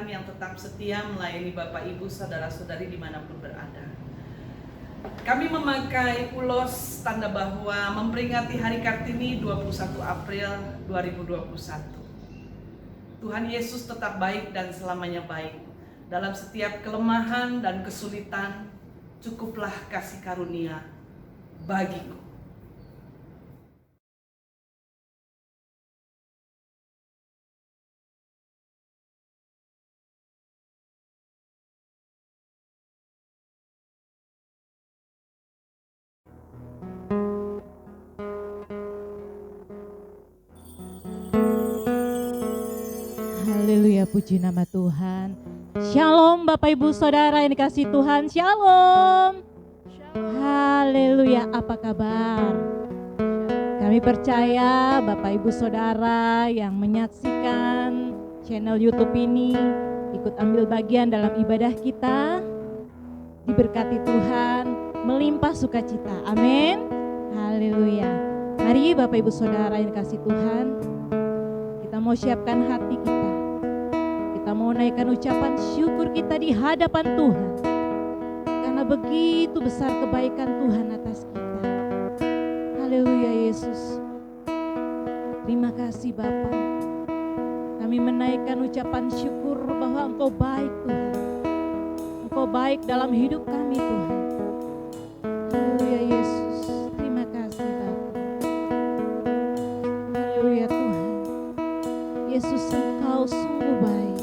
Tuhan yang tetap setia melayani Bapak Ibu saudara-saudari dimanapun berada. Kami memakai ulos tanda bahwa memperingati Hari Kartini 21 April 2021. Tuhan Yesus tetap baik dan selamanya baik. Dalam setiap kelemahan dan kesulitan, cukuplah kasih karunia bagiku. Haleluya, puji nama Tuhan. Shalom Bapak Ibu Saudara yang dikasihi Tuhan, shalom. Haleluya, apa kabar? Kami percaya Bapak Ibu Saudara yang menyaksikan channel YouTube ini ikut ambil bagian dalam ibadah kita, diberkati Tuhan, melimpah sukacita. Amin. Haleluya. Mari Bapak Ibu Saudara yang dikasihi Tuhan, kita mau siapkan hati kita. Kita mau naikkan ucapan syukur kita di hadapan Tuhan. Karena begitu besar kebaikan Tuhan atas kita. Haleluya Yesus. Terima kasih Bapa. Kami menaikkan ucapan syukur bahwa Engkau baik Tuhan. Engkau baik dalam hidup kami Tuhan. Haleluya Yesus. Terima kasih Bapa. Haleluya Tuhan. Yesus Engkau sungguh baik.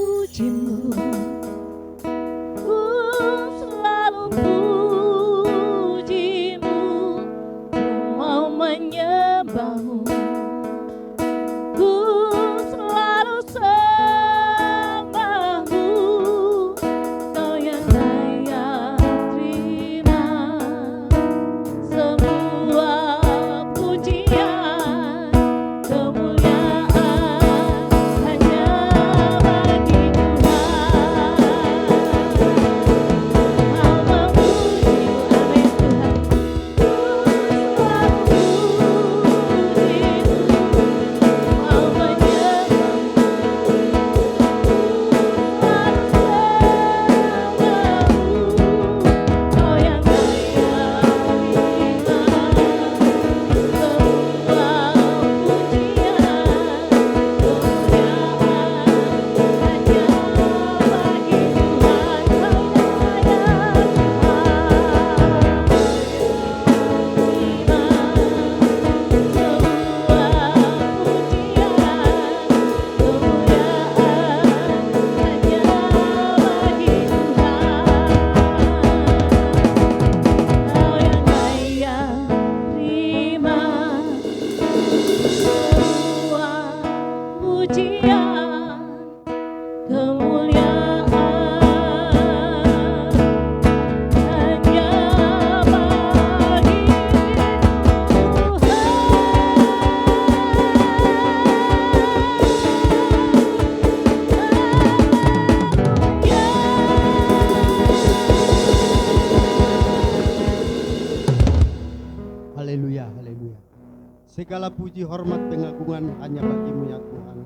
memujimu, ku selalu pujimu, ku mau menyembahmu, ku selalu sembahmu, kau yang layak terima semua pujian, kemuliaan hanya bagi Tuhan. Mau memujimu, amin Tuhan, ku selalu pujimu, mau Haleluya, haleluya. Segala puji, hormat, pengagungan hanya bagi-Mu ya Tuhan.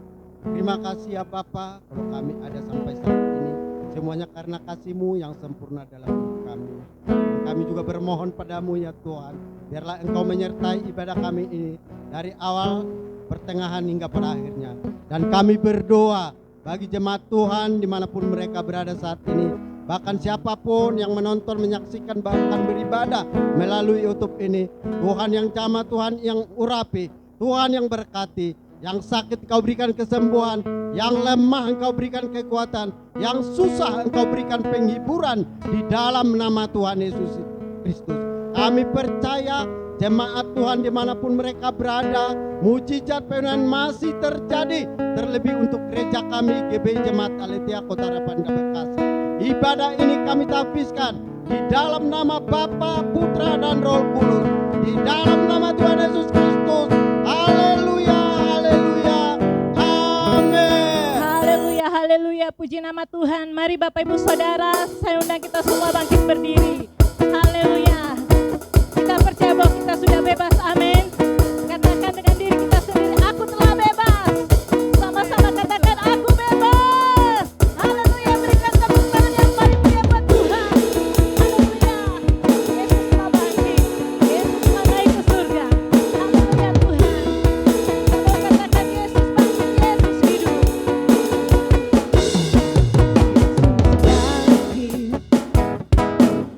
Terima kasih ya Bapa, kalau kami ada sampai saat ini, semuanya karena kasih-Mu yang sempurna dalam hidup kami. Dan kami juga bermohon padamu ya Tuhan, biarlah Engkau menyertai ibadah kami ini dari awal, pertengahan hingga pada akhirnya. Dan kami berdoa bagi jemaat Tuhan dimanapun mereka berada saat ini, bahkan siapapun yang menonton, menyaksikan, bahkan beribadah melalui YouTube ini, Tuhan yang jamah, Tuhan yang urapi, Tuhan yang berkati, yang sakit Engkau berikan kesembuhan, yang lemah Engkau berikan kekuatan, yang susah Engkau berikan penghiburan di dalam nama Tuhan Yesus Kristus. Kami percaya jemaat Tuhan dimanapun mereka berada, mujizat penuhan masih terjadi, terlebih untuk gereja kami GBI Jemaat Aletheia Kota Rapanda Bekasi. Ibadah ini kami tahbiskan di dalam nama Bapa, Putra, dan Roh Kudus, di dalam nama Tuhan Yesus Kristus. Haleluya, haleluya, amin. Haleluya, haleluya, puji nama Tuhan. Mari Bapak Ibu Saudara, saya undang kita semua bangkit berdiri. Haleluya. Kita percaya bahwa kita sudah bebas, amin. Katakan dengan diri kita sendiri, aku telah bebas. Sama-sama katakan, aku bebas. Haleluya, berikan tepuk tangan yang paling mulia buat Tuhan. Haleluya. Yesus telah bangkit. Yesus telah naik ke surga. Haleluya Tuhan. Kalau katakan Yesus bangkit, Yesus hidup.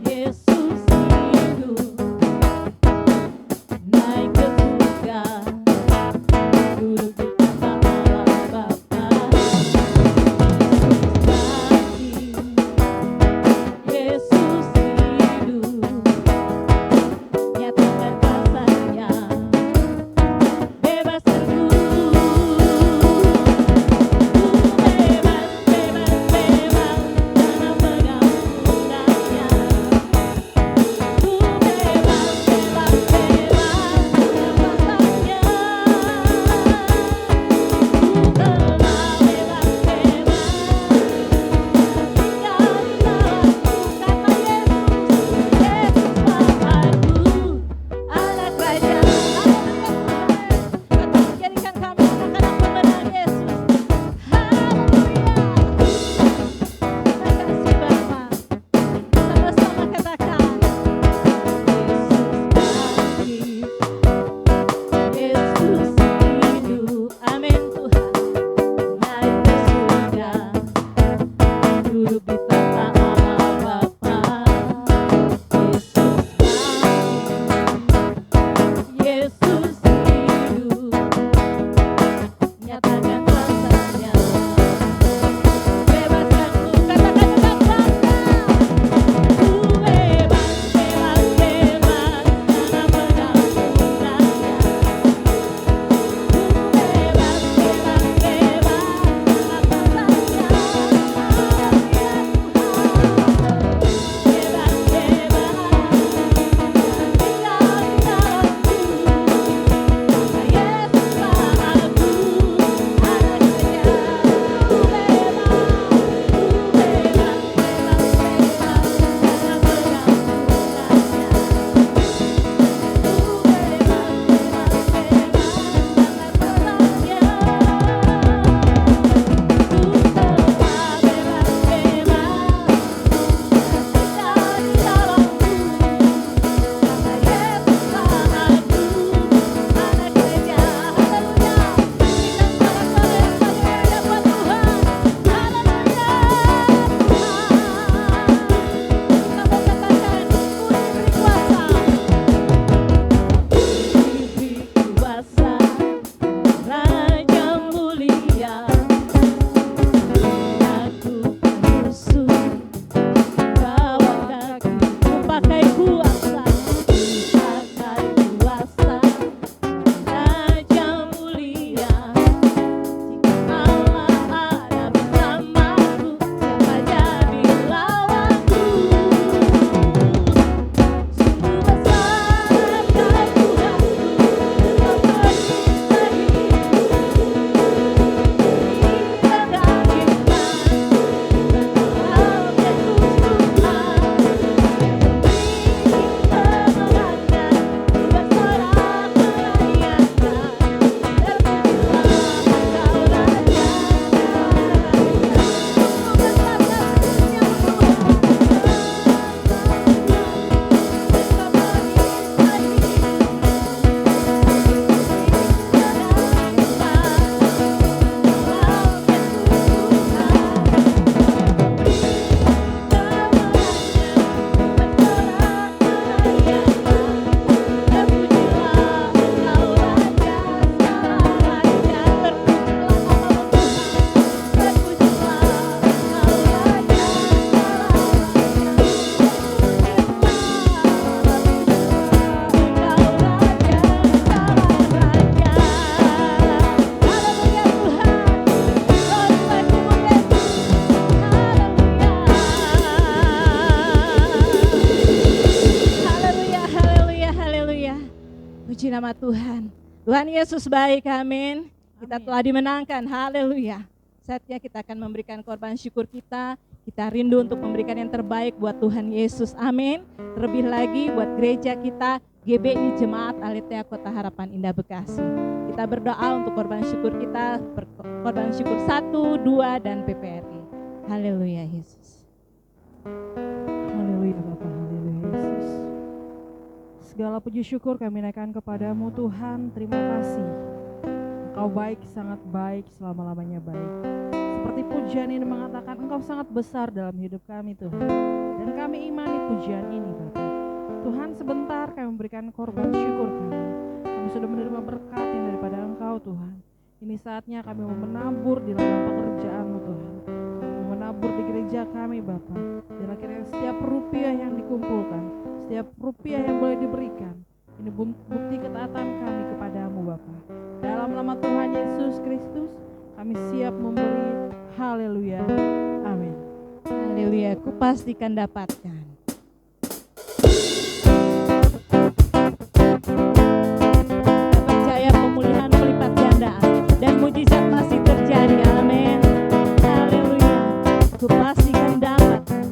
Yesus hidup, naik ke surga, duduk di takhta Allah Bapa. Yesus hidup, nyatakan kuasa-Nya, bebaskan ku bebas, bebas, bebas, dalam pegang undang-undangnya. Ku bebas, bebas, bebas, kuasanya. Ku telah bebas, bebas, tinggal di dalamku, kata Yesus. Yesus Bapakku, anak raja. Haleluya Tuhan. Kata jadikan kami anak-anak pemenang Yesus. Haleluya. Terima kasih Bapa. Sama-sama katakan, Yesus bangkit, Yesus hidup, amin Tuhan. Naik ke surga, duduk di takhta Allah Bapa. Yesus bangkit, Yesus hidup, nyatakan kuasa-Nya, bebaskan ku nama Tuhan. Tuhan Yesus baik, amin. Kita telah dimenangkan, haleluya. Saatnya kita akan memberikan korban syukur kita. Kita rindu untuk memberikan yang terbaik buat Tuhan Yesus, amin. Terlebih lagi buat gereja kita, GBI Jemaat Aletheia Kota Harapan Indah Bekasi. Kita berdoa untuk korban syukur kita, korban syukur 1, 2, dan PPRI. Haleluya Yesus. Haleluya Bapa, haleluya Yesus. Segala puji syukur kami naikkan kepadamu Tuhan, terima kasih. Engkau baik, sangat baik, selama-lamanya baik. Seperti pujian ini mengatakan Engkau sangat besar dalam hidup kami Tuhan. Dan kami imani pujian ini Bapa. Tuhan, sebentar kami memberikan korban syukur kami. Kami sudah menerima berkat yang daripada Engkau Tuhan. Ini saatnya kami mau menabur di dalam pekerjaan-Mu Tuhan. Kami menabur di gereja kami Bapa. Dan akhirnya setiap rupiah yang dikumpulkan, setiap rupiah yang boleh diberikan, ini bukti ketaatan kami kepadamu Bapa. Dalam nama Tuhan Yesus Kristus, kami siap memberi. Haleluya. Amin. Haleluya, kupastikan dapatkan. Percaya pemulihan melipat gandaan dan mujizat masih terjadi. Amin. Haleluya. Kupastikan dapatkan.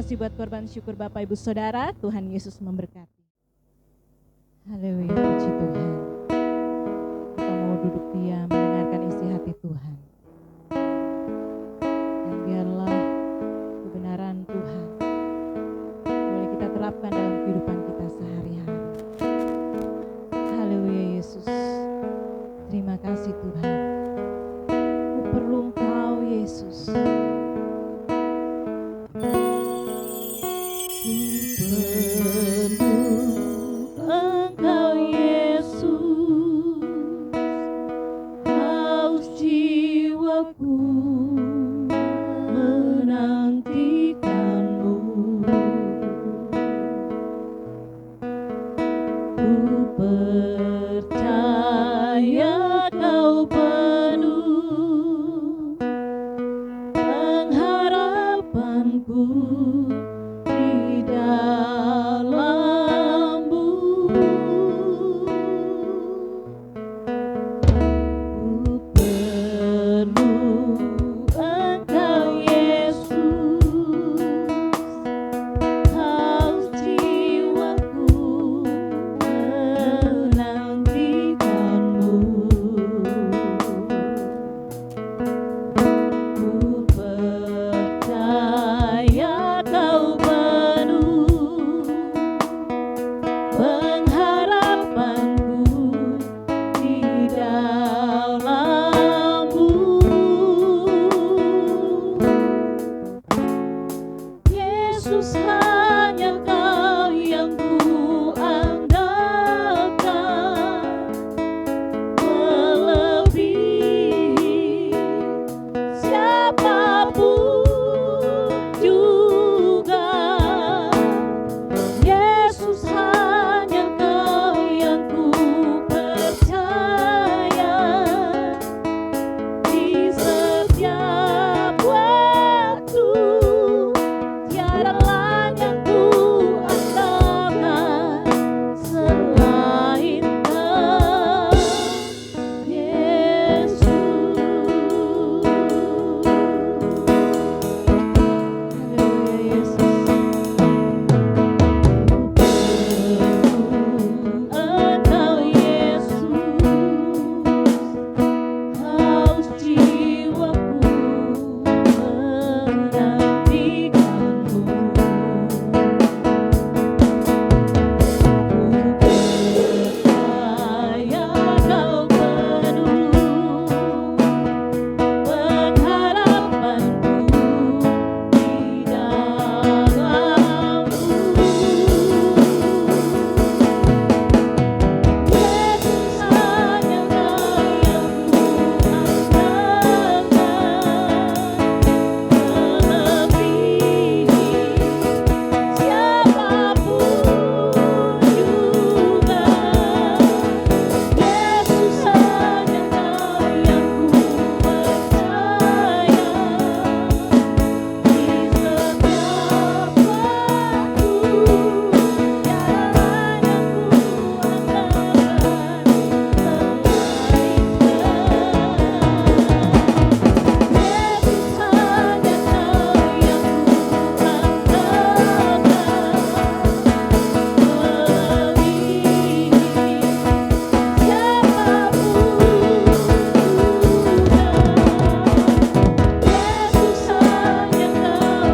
kasih buat korban syukur Bapak Ibu Saudara. Tuhan Yesus memberkati. Haleluya, puji Tuhan. Kita mau duduk diam mendengarkan isi hati Tuhan. Dan biarlah kebenaran Tuhan boleh kita terapkan dalam kehidupan kita sehari-hari. Haleluya Yesus. Terima kasih Tuhan. Ku perlu Engkau Yesus. Di dalam Yesus hanya Kau yang ku percaya. Di setiap waktu tiada lain yang ku andalkan selain Kau, Yesus. Haleluya Yesus. Engkau Yesus, haus jiwaku menantikanmu. Percaya Kau penuh pengharapanku di dalam-Mu. Yesus hanya Kau yang ku andalkan, melebihi siapapun juga. Yesus hanya Kau yang ku percaya. Di setiap waktu tiada lain yang ku andalkan selain Kau. Yesus hanya Kau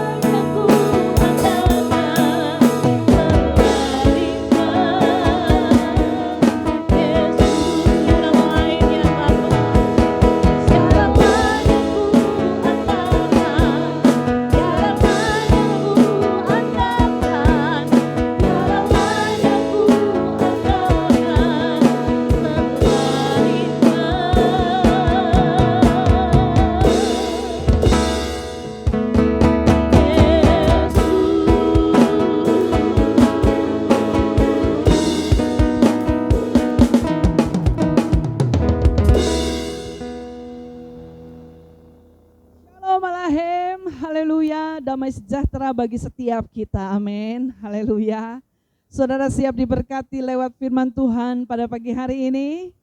yang ku andalkan, melebihi Shalom Malahem, haleluya, damai sejahtera bagi setiap kita, amin, haleluya. Saudara siap diberkati lewat firman Tuhan pada pagi hari ini?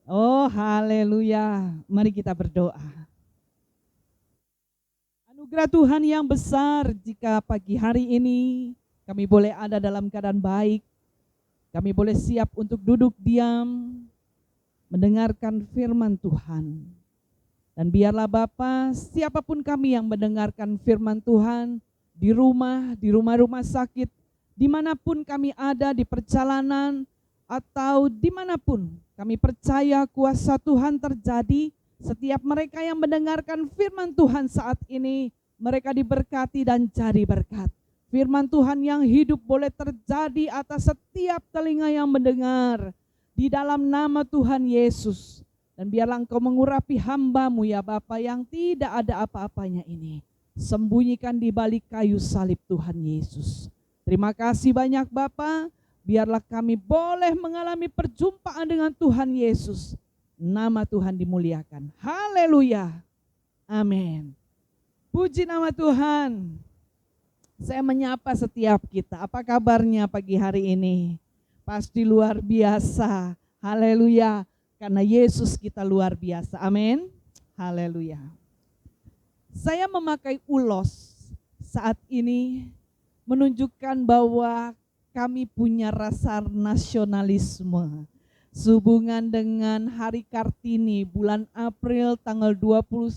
Oh haleluya, mari kita berdoa. Anugerah Tuhan yang besar jika pagi hari ini kami boleh ada dalam keadaan baik, kami boleh siap untuk duduk diam, mendengarkan firman Tuhan. Dan biarlah Bapa, siapapun kami yang mendengarkan firman Tuhan di rumah-rumah sakit, dimanapun kami ada di perjalanan atau dimanapun, kami percaya kuasa Tuhan terjadi. Setiap mereka yang mendengarkan firman Tuhan saat ini, mereka diberkati dan jadi berkat. Firman Tuhan yang hidup boleh terjadi atas setiap telinga yang mendengar di dalam nama Tuhan Yesus. Dan biarlah Engkau mengurapi hamba-Mu ya Bapa yang tidak ada apa-apanya ini. Sembunyikan di balik kayu salib Tuhan Yesus. Terima kasih banyak Bapa. Biarlah kami boleh mengalami perjumpaan dengan Tuhan Yesus. Nama Tuhan dimuliakan. Haleluya. Amin. Puji nama Tuhan. Saya menyapa setiap kita. Apa kabarnya pagi hari ini? Pasti luar biasa. Haleluya. Karena Yesus kita luar biasa. Amin. Haleluya. Saya memakai ulos saat ini menunjukkan bahwa kami punya rasa nasionalisme. Sehubungan dengan Hari Kartini bulan April tanggal 21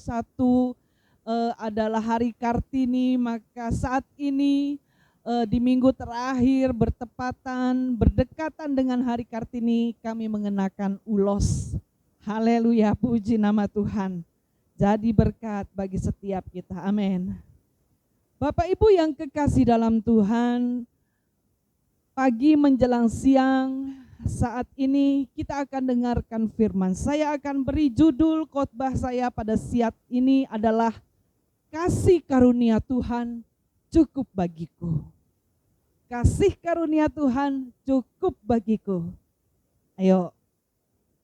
adalah Hari Kartini, maka saat ini di minggu terakhir berdekatan dengan Hari Kartini kami mengenakan ulos. Haleluya, puji nama Tuhan. Jadi berkat bagi setiap kita, amin. Bapak Ibu yang kekasih dalam Tuhan, pagi menjelang siang saat ini kita akan dengarkan firman. Saya akan beri judul khotbah saya pada siang ini adalah kasih karunia Tuhan cukup bagiku. Kasih karunia Tuhan cukup bagiku. Ayo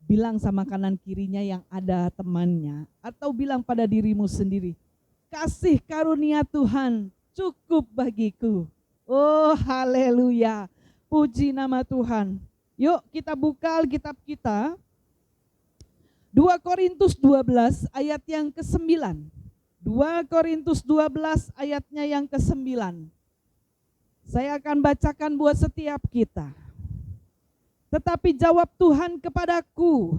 bilang sama kanan kirinya yang ada temannya, atau bilang pada dirimu sendiri, kasih karunia Tuhan cukup bagiku. Oh haleluya, puji nama Tuhan. Yuk kita buka Alkitab kita, 2 Korintus 12 ayat yang ke-9. 2 Korintus 12 ayatnya yang ke-9. Saya akan bacakan buat setiap kita. Tetapi jawab Tuhan kepadaku,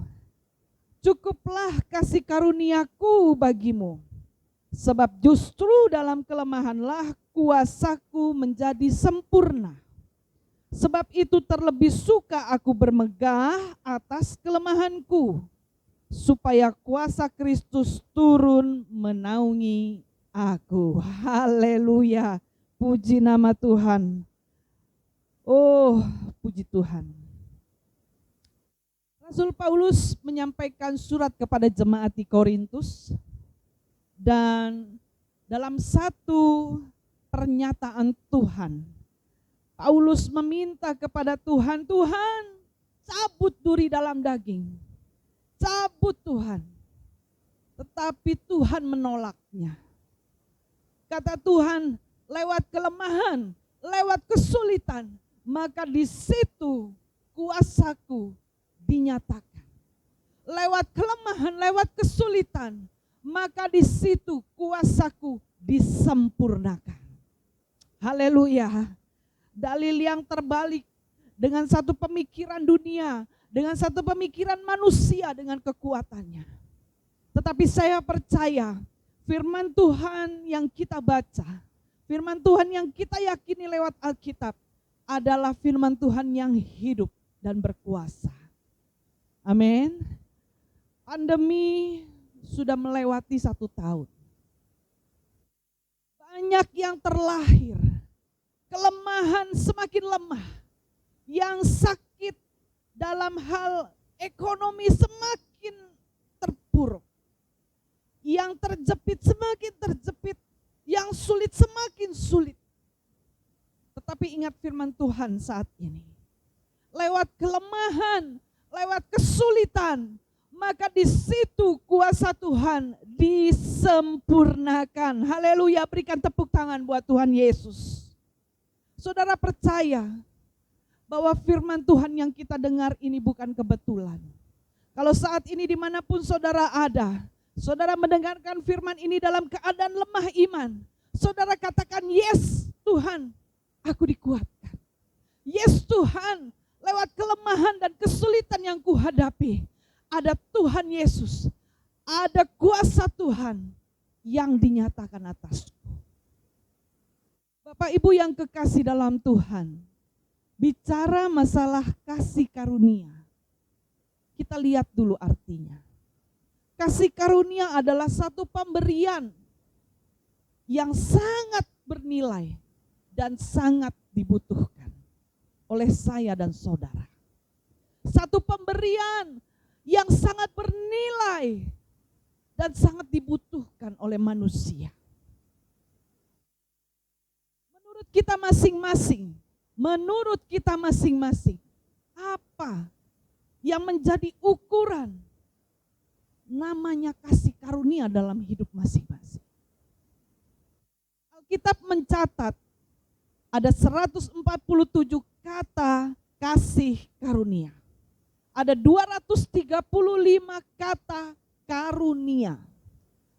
cukuplah kasih karuniaku bagimu, sebab justru dalam kelemahanlah kuasaku menjadi sempurna. Sebab itu terlebih suka aku bermegah atas kelemahanku, supaya kuasa Kristus turun menaungi aku. Haleluya, puji nama Tuhan. Oh, puji Tuhan. Rasul Paulus menyampaikan surat kepada jemaat di Korintus, dan dalam satu pernyataan Tuhan, Paulus meminta kepada Tuhan, Tuhan cabut duri dalam daging, cabut Tuhan. Tetapi Tuhan menolaknya. Kata Tuhan, lewat kelemahan, lewat kesulitan, maka di situ kuasaku dinyatakan. Lewat kelemahan, lewat kesulitan, maka di situ kuasaku disempurnakan. Haleluya. Dalil yang terbalik dengan satu pemikiran dunia, dengan satu pemikiran manusia dengan kekuatannya. Tetapi saya percaya firman Tuhan yang kita baca, firman Tuhan yang kita yakini lewat Alkitab adalah firman Tuhan yang hidup dan berkuasa. Amin. Pandemi sudah melewati 1 tahun. Banyak yang terlahir. Kelemahan semakin lemah, yang sakit dalam hal ekonomi semakin terpuruk, yang terjepit semakin terjepit, yang sulit semakin sulit. Tetapi ingat firman Tuhan saat ini, lewat kelemahan, lewat kesulitan, maka di situ kuasa Tuhan disempurnakan. Haleluya, berikan tepuk tangan buat Tuhan Yesus. Saudara percaya bahwa firman Tuhan yang kita dengar ini bukan kebetulan. Kalau saat ini dimanapun saudara ada, saudara mendengarkan firman ini dalam keadaan lemah iman, saudara katakan, yes Tuhan, aku dikuatkan. Yes Tuhan, lewat kelemahan dan kesulitan yang kuhadapi, ada Tuhan Yesus, ada kuasa Tuhan yang dinyatakan atasku. Bapak Ibu yang kekasih dalam Tuhan, bicara masalah kasih karunia, kita lihat dulu artinya. Kasih karunia adalah satu pemberian yang sangat bernilai dan sangat dibutuhkan oleh saya dan saudara. Satu pemberian yang sangat bernilai dan sangat dibutuhkan oleh manusia. Menurut kita masing-masing, apa yang menjadi ukuran namanya kasih karunia dalam hidup masing-masing? Alkitab mencatat ada 147 kata kasih karunia. Ada 235 kata karunia.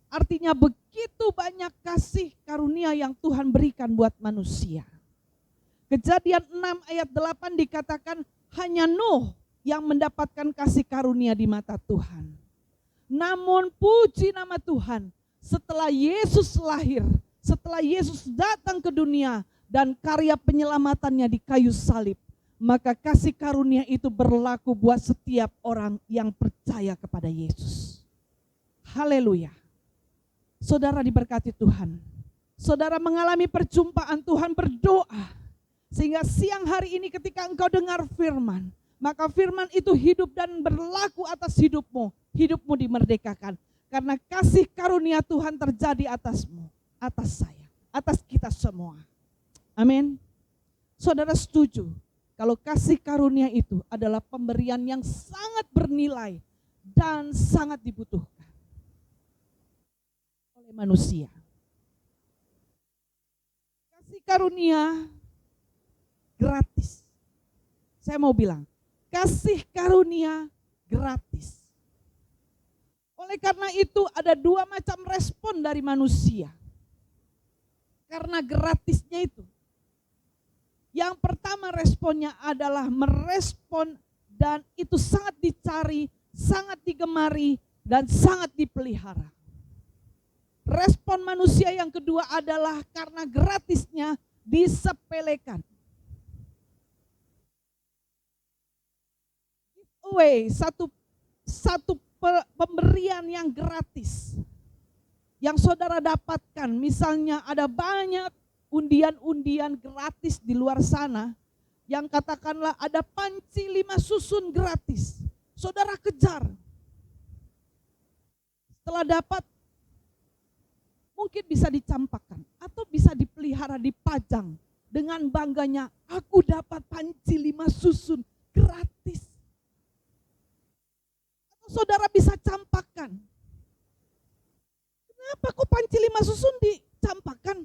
Artinya begitu banyak kasih karunia yang Tuhan berikan buat manusia. Kejadian 6 ayat 8 dikatakan hanya Nuh yang mendapatkan kasih karunia di mata Tuhan. Namun puji nama Tuhan, setelah Yesus lahir, setelah Yesus datang ke dunia dan karya penyelamatannya di kayu salib, maka kasih karunia itu berlaku buat setiap orang yang percaya kepada Yesus. Haleluya. Saudara diberkati Tuhan. Saudara mengalami perjumpaan Tuhan, berdoa. Sehingga siang hari ini ketika engkau dengar firman, maka firman itu hidup dan berlaku atas hidupmu. Hidupmu dimerdekakan. Karena kasih karunia Tuhan terjadi atasmu, atas saya, atas kita semua. Amin. Saudara setuju kalau kasih karunia itu adalah pemberian yang sangat bernilai dan sangat dibutuhkan oleh manusia. Kasih karunia gratis. Saya mau bilang, kasih karunia gratis. Oleh karena itu ada dua macam respon dari manusia. Karena gratisnya itu. Yang pertama responnya adalah merespon dan itu sangat dicari, sangat digemari, dan sangat dipelihara. Respon manusia yang kedua adalah karena gratisnya disepelekan. Giveaway, satu pemberian yang gratis yang saudara dapatkan. Misalnya ada banyak undian-undian gratis di luar sana yang katakanlah ada panci 5 susun gratis. Saudara kejar. Setelah dapat mungkin bisa dicampakkan atau bisa dipelihara, dipajang dengan bangganya, aku dapat panci 5 susun gratis. Saudara bisa campakkan. Kenapa kok panci 5 susun dicampakkan?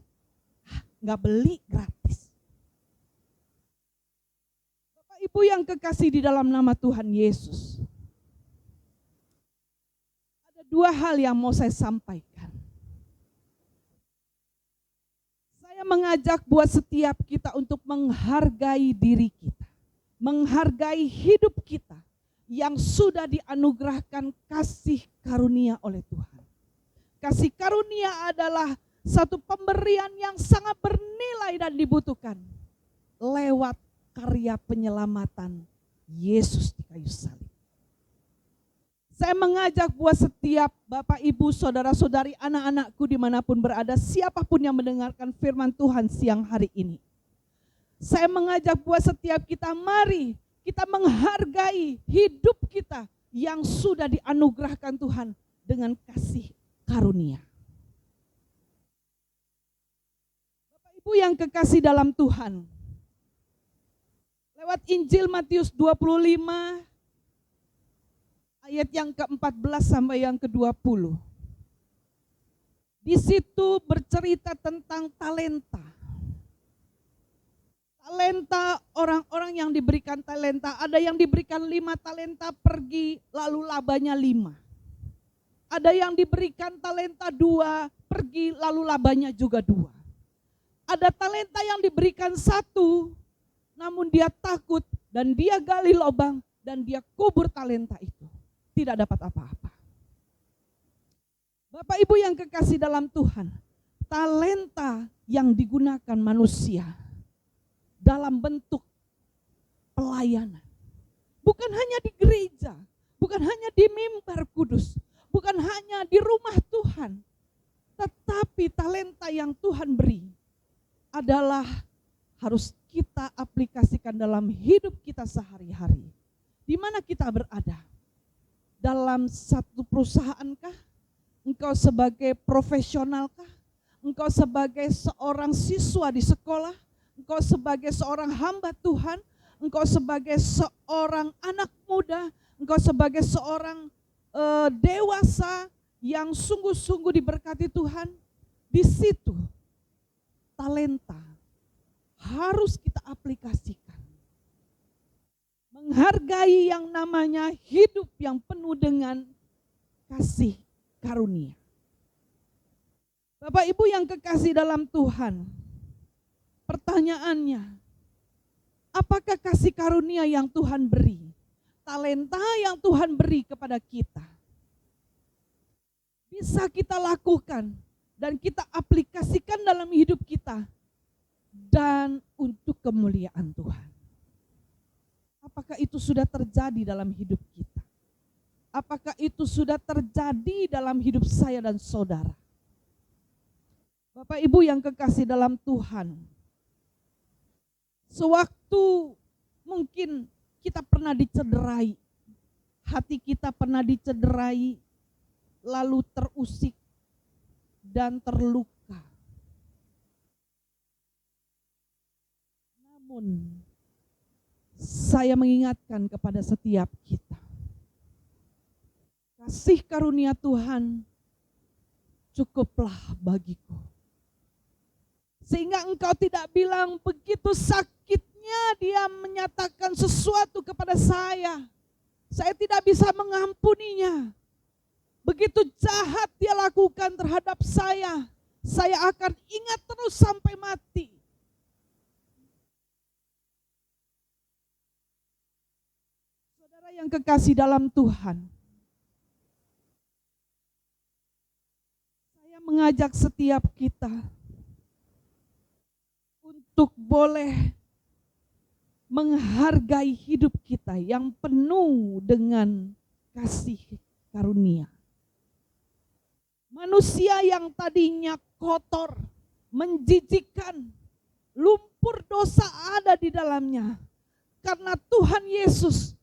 Nggak beli, gratis. Bapak Ibu yang kekasih di dalam nama Tuhan Yesus. Ada dua hal yang mau saya sampaikan. Saya mengajak buat setiap kita untuk menghargai diri kita. Menghargai hidup kita yang sudah dianugerahkan kasih karunia oleh Tuhan. Kasih karunia adalah satu pemberian yang sangat bernilai dan dibutuhkan lewat karya penyelamatan Yesus di kayu salib. Saya mengajak buat setiap Bapak, Ibu, saudara-saudari, anak-anakku dimanapun berada, siapapun yang mendengarkan firman Tuhan siang hari ini. Saya mengajak buat setiap kita, mari kita menghargai hidup kita yang sudah dianugerahkan Tuhan dengan kasih karunia. Bapak Ibu yang kekasih dalam Tuhan, lewat Injil Matius 25 ayat yang ke-14 sampai yang ke-20. Di situ bercerita tentang talenta. Talenta, orang-orang yang diberikan talenta, ada yang diberikan 5 talenta pergi lalu labanya 5. Ada yang diberikan talenta 2 pergi lalu labanya juga 2. Ada talenta yang diberikan 1 namun dia takut dan dia gali lubang dan dia kubur talenta itu. Tidak dapat apa-apa. Bapak Ibu yang kekasih dalam Tuhan, talenta yang digunakan manusia dalam bentuk pelayanan. Bukan hanya di gereja, bukan hanya di mimbar kudus, bukan hanya di rumah Tuhan. Tetapi talenta yang Tuhan beri adalah harus kita aplikasikan dalam hidup kita sehari-hari. Di mana kita berada? Dalam satu perusahaan-kah? Engkau sebagai profesional-kah? Engkau sebagai seorang siswa di sekolah? Engkau sebagai seorang hamba Tuhan, engkau sebagai seorang anak muda, engkau sebagai seorang dewasa yang sungguh-sungguh diberkati Tuhan. Di situ talenta harus kita aplikasikan. Menghargai yang namanya hidup yang penuh dengan kasih karunia. Bapak Ibu yang kekasih dalam Tuhan, pertanyaannya, apakah kasih karunia yang Tuhan beri, talenta yang Tuhan beri kepada kita, bisa kita lakukan dan kita aplikasikan dalam hidup kita dan untuk kemuliaan Tuhan? Apakah itu sudah terjadi dalam hidup kita? Apakah itu sudah terjadi dalam hidup saya dan saudara? Bapak Ibu yang kekasih dalam Tuhan, sewaktu mungkin kita pernah dicederai, hati kita pernah dicederai, lalu terusik dan terluka. Namun, saya mengingatkan kepada setiap kita, kasih karunia Tuhan cukuplah bagiku. Sehingga engkau tidak bilang begitu sakitnya dia menyatakan sesuatu kepada saya tidak bisa mengampuninya. Begitu jahat dia lakukan terhadap saya akan ingat terus sampai mati. Saudara yang kekasih dalam Tuhan, saya mengajak setiap kita untuk boleh menghargai hidup kita yang penuh dengan kasih karunia. Manusia yang tadinya kotor, menjijikkan, lumpur dosa ada di dalamnya. Karena Tuhan Yesus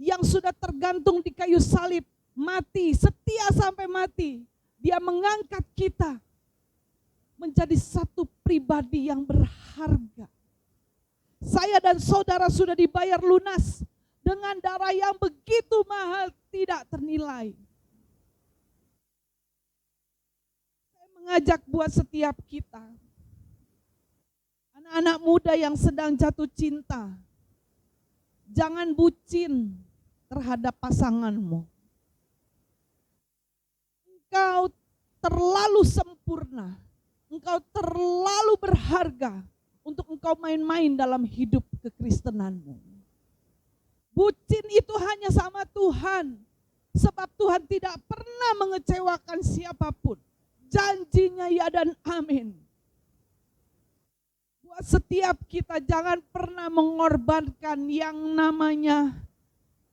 yang sudah tergantung di kayu salib, mati, setia sampai mati. Dia mengangkat kita menjadi satu pribadi yang berharga. Saya dan saudara sudah dibayar lunas dengan darah yang begitu mahal, tidak ternilai. Saya mengajak buat setiap kita, anak-anak muda yang sedang jatuh cinta, jangan bucin terhadap pasanganmu. Engkau terlalu sempurna, engkau terlalu berharga untuk engkau main-main dalam hidup kekristenanmu. Bucin itu hanya sama Tuhan, sebab Tuhan tidak pernah mengecewakan siapapun. Janjinya ya dan amin. Buat setiap kita jangan pernah mengorbankan yang namanya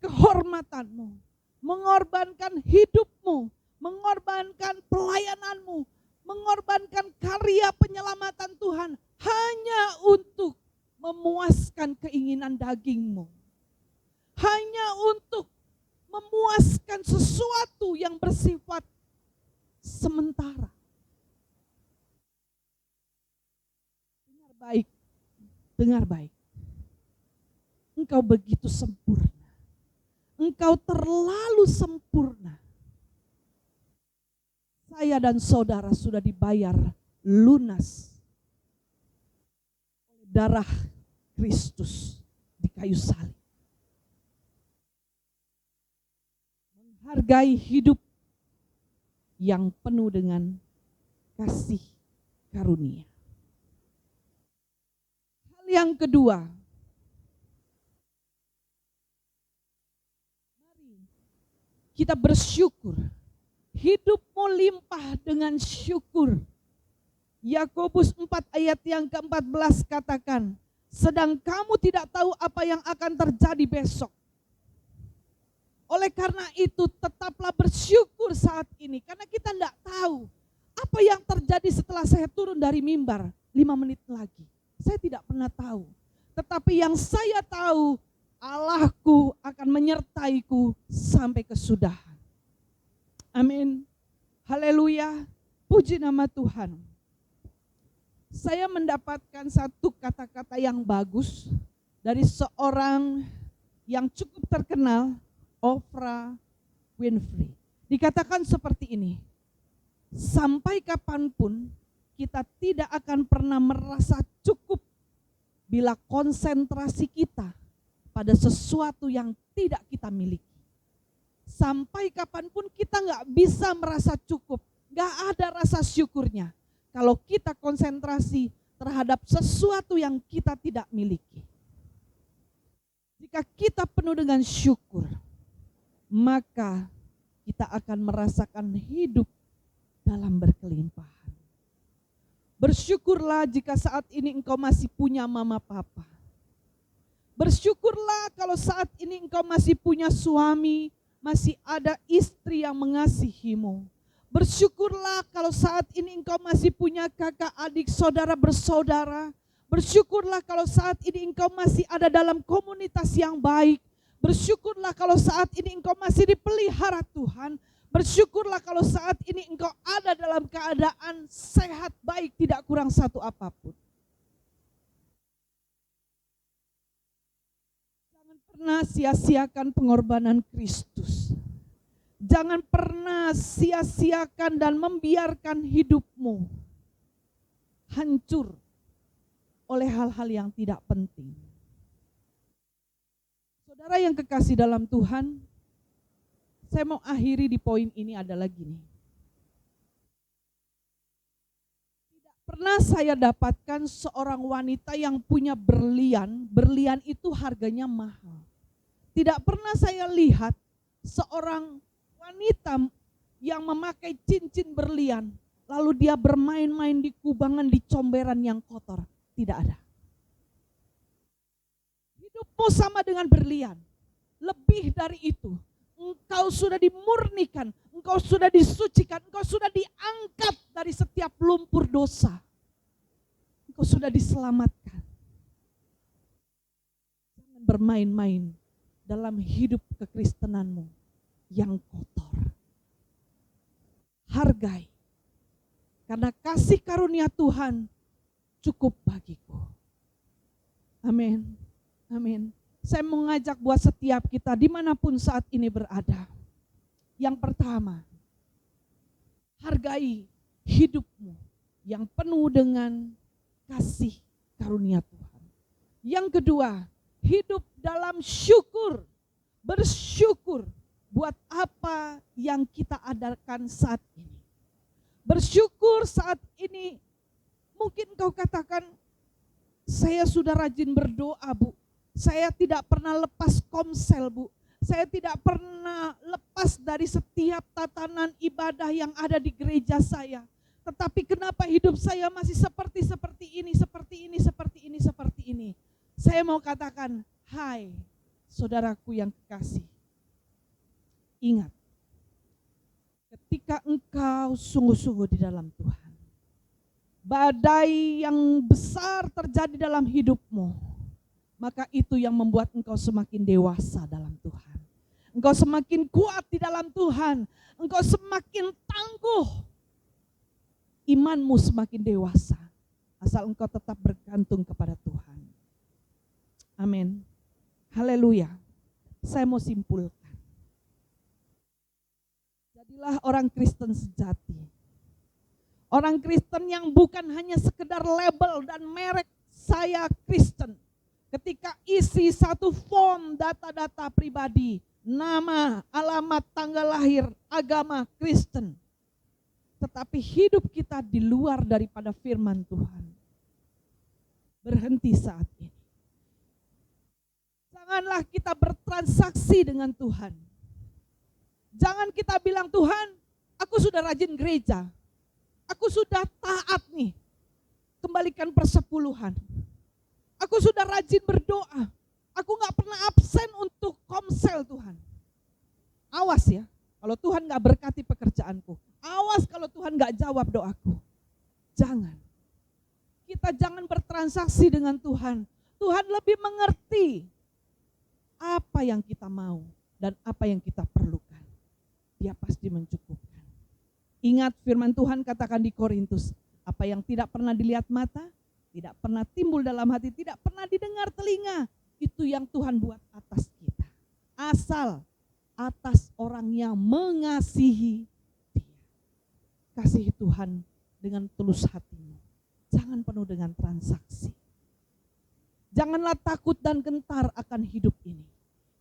kehormatanmu, mengorbankan hidupmu, mengorbankan pelayananmu, mengorbankan karya penyelamatan Tuhan hanya untuk memuaskan keinginan dagingmu. Hanya untuk memuaskan sesuatu yang bersifat sementara. Dengar baik. Engkau begitu sempurna. Engkau terlalu sempurna. Saya dan saudara sudah dibayar lunas oleh darah Kristus di kayu salib. Menghargai hidup yang penuh dengan kasih karunia. Hal yang kedua, mari kita bersyukur. Hidupmu limpah dengan syukur. Yakobus 4 ayat yang ke-14 katakan, sedang kamu tidak tahu apa yang akan terjadi besok. Oleh karena itu tetaplah bersyukur saat ini, karena kita tidak tahu apa yang terjadi setelah saya turun dari mimbar 5 menit lagi. Saya tidak pernah tahu. Tetapi yang saya tahu, Allahku akan menyertaiku sampai kesudahan. Amin. Haleluya. Puji nama Tuhan. Saya mendapatkan satu kata-kata yang bagus dari seorang yang cukup terkenal, Oprah Winfrey. Dikatakan seperti ini, sampai kapanpun kita tidak akan pernah merasa cukup bila konsentrasi kita pada sesuatu yang tidak kita miliki. Sampai kapanpun kita nggak bisa merasa cukup, nggak ada rasa syukurnya kalau kita konsentrasi terhadap sesuatu yang kita tidak miliki. Jika kita penuh dengan syukur, maka kita akan merasakan hidup dalam berkelimpahan. Bersyukurlah jika saat ini engkau masih punya mama papa. Bersyukurlah kalau saat ini engkau masih punya suami, masih ada istri yang mengasihimu. Bersyukurlah kalau saat ini engkau masih punya kakak, adik, saudara, bersaudara. Bersyukurlah kalau saat ini engkau masih ada dalam komunitas yang baik. Bersyukurlah kalau saat ini engkau masih dipelihara Tuhan. Bersyukurlah kalau saat ini engkau ada dalam keadaan sehat, baik, tidak kurang satu apapun. Jangan pernah sia-siakan pengorbanan Kristus. Jangan pernah sia-siakan dan membiarkan hidupmu hancur oleh hal-hal yang tidak penting. Saudara yang kekasih dalam Tuhan, saya mau akhiri di poin ini adalah gini. Tidak pernah saya dapatkan seorang wanita yang punya berlian, berlian itu harganya mahal. Tidak pernah saya lihat seorang wanita yang memakai cincin berlian, lalu dia bermain-main di kubangan, di comberan yang kotor. Tidak ada. Hidupmu sama dengan berlian. Lebih dari itu. Engkau sudah dimurnikan, engkau sudah disucikan, engkau sudah diangkat dari setiap lumpur dosa. Engkau sudah diselamatkan. Jangan bermain-main dalam hidup kekristenanmu yang kotor. Hargai. Karena kasih karunia Tuhan cukup bagiku. Amin. Amin. Saya mengajak buat setiap kita dimanapun saat ini berada. Yang pertama, hargai hidupmu yang penuh dengan kasih karunia Tuhan. Yang kedua, hidup dalam syukur, bersyukur buat apa yang kita adakan saat ini. Bersyukur saat ini, mungkin kau katakan, saya sudah rajin berdoa, Bu. Saya tidak pernah lepas komsel, Bu. Saya tidak pernah lepas dari setiap tatanan ibadah yang ada di gereja saya. Tetapi kenapa hidup saya masih seperti ini. Saya mau katakan, hai saudaraku yang kekasih. Ingat, ketika engkau sungguh-sungguh di dalam Tuhan, badai yang besar terjadi dalam hidupmu, maka itu yang membuat engkau semakin dewasa dalam Tuhan. Engkau semakin kuat di dalam Tuhan. Engkau semakin tangguh. Imanmu semakin dewasa. Asal engkau tetap bergantung kepada Tuhan. Amin. Haleluya. Saya mau simpulkan. Jadilah orang Kristen sejati. Orang Kristen yang bukan hanya sekedar label dan merek saya Kristen. Ketika isi satu form data-data pribadi, nama, alamat, tanggal lahir, agama Kristen. Tetapi hidup kita di luar daripada firman Tuhan. Berhenti saat ini. Janganlah kita bertransaksi dengan Tuhan. Jangan kita bilang, Tuhan, aku sudah rajin gereja. Aku sudah taat nih. Kembalikan persepuluhan. Aku sudah rajin berdoa. Aku gak pernah absen untuk komsel Tuhan. Awas ya, kalau Tuhan gak berkati pekerjaanku. Awas kalau Tuhan gak jawab doaku. Jangan. Kita jangan bertransaksi dengan Tuhan. Tuhan lebih mengerti apa yang kita mau dan apa yang kita perlukan. Dia pasti mencukupkan. Ingat firman Tuhan katakan di Korintus, apa yang tidak pernah dilihat mata, tidak pernah timbul dalam hati, tidak pernah didengar telinga. Itu yang Tuhan buat atas kita. Asal atas orang yang mengasihi dia. Kasihi Tuhan dengan tulus hatimu. Jangan penuh dengan transaksi. Janganlah takut dan gentar akan hidup ini.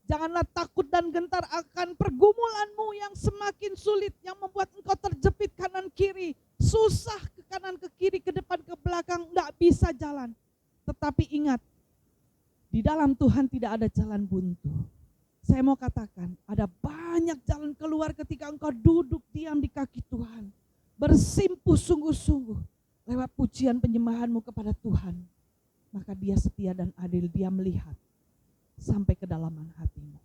Janganlah takut dan gentar akan pergumulanmu yang semakin sulit, yang membuat engkau terjepit kanan kiri. Susah ke kanan ke kiri, ke depan ke belakang, tidak bisa jalan. Tetapi ingat, di dalam Tuhan tidak ada jalan buntu. Saya mau katakan, ada banyak jalan keluar ketika engkau duduk diam di kaki Tuhan. Bersimpuh sungguh-sungguh lewat pujian penyembahanmu kepada Tuhan. Maka dia setia dan adil, dia melihat sampai kedalaman hatimu.